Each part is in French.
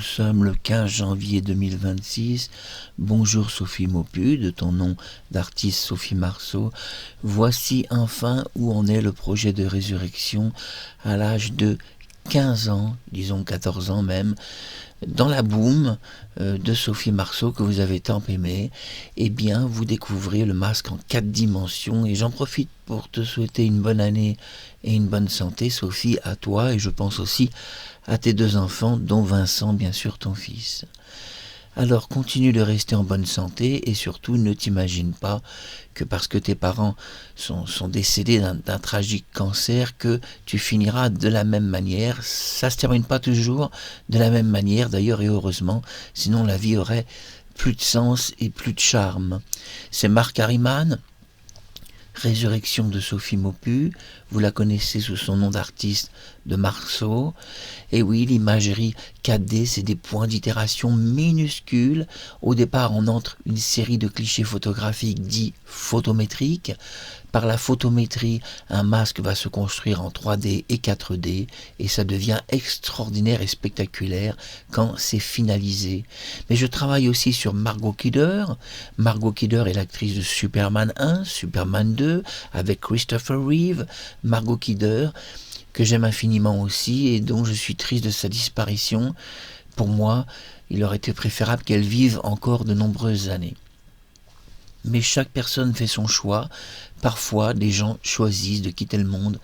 sommes le 15 janvier 2026. Bonjour Sophie Maupu, de ton nom d'artiste Sophie Marceau. Voici enfin où en est le projet de résurrection à l'âge de 15 ans, disons 14 ans même, dans la boum de Sophie Marceau que vous avez tant aimé. Eh bien, vous découvrez le masque en 4 dimensions et j'en profite pour te souhaiter une bonne année et une bonne santé, Sophie, à toi, et je pense aussi à tes 2 enfants, dont Vincent, bien sûr, ton fils. Alors continue de rester en bonne santé et surtout ne t'imagine pas que parce que tes parents sont décédés d'un tragique cancer que tu finiras de la même manière. Ça se termine pas toujours de la même manière d'ailleurs, et heureusement, sinon la vie aurait plus de sens et plus de charme. C'est Marc Harriman, Résurrection de Sophie Maupu, vous la connaissez sous son nom d'artiste de Marceau. Et oui, l'imagerie 4D, c'est des points d'itération minuscules. Au départ, on entre une série de clichés photographiques dits photométriques. Par la photométrie, un masque va se construire en 3D et 4D et ça devient extraordinaire et spectaculaire quand c'est finalisé. Mais je travaille aussi sur Margot Kidder. Margot Kidder est l'actrice de Superman 1, Superman 2 avec Christopher Reeve. Margot Kidder, que j'aime infiniment aussi et dont je suis triste de sa disparition. Pour moi, il aurait été préférable qu'elle vive encore de nombreuses années. Mais chaque personne fait son choix. Parfois, des gens choisissent de quitter le monde.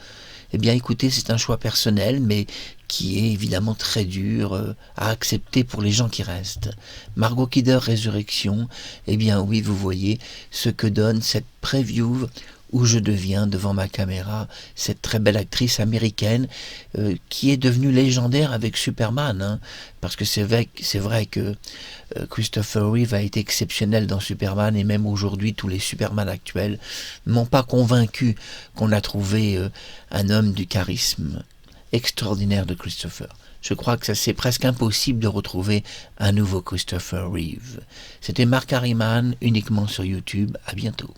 Eh bien, écoutez, c'est un choix personnel, mais qui est évidemment très dur à accepter pour les gens qui restent. Margot Kidder Résurrection, eh bien oui, vous voyez ce que donne cette preview où je deviens devant ma caméra cette très belle actrice américaine qui est devenue légendaire avec Superman, hein, parce que c'est vrai que Christopher Reeve a été exceptionnel dans Superman et même aujourd'hui tous les Superman actuels m'ont pas convaincu qu'on a trouvé un homme du charisme extraordinaire de Christopher. Je crois que c'est presque impossible de retrouver un nouveau Christopher Reeve. C'était Marc Harriman, uniquement sur YouTube. À bientôt.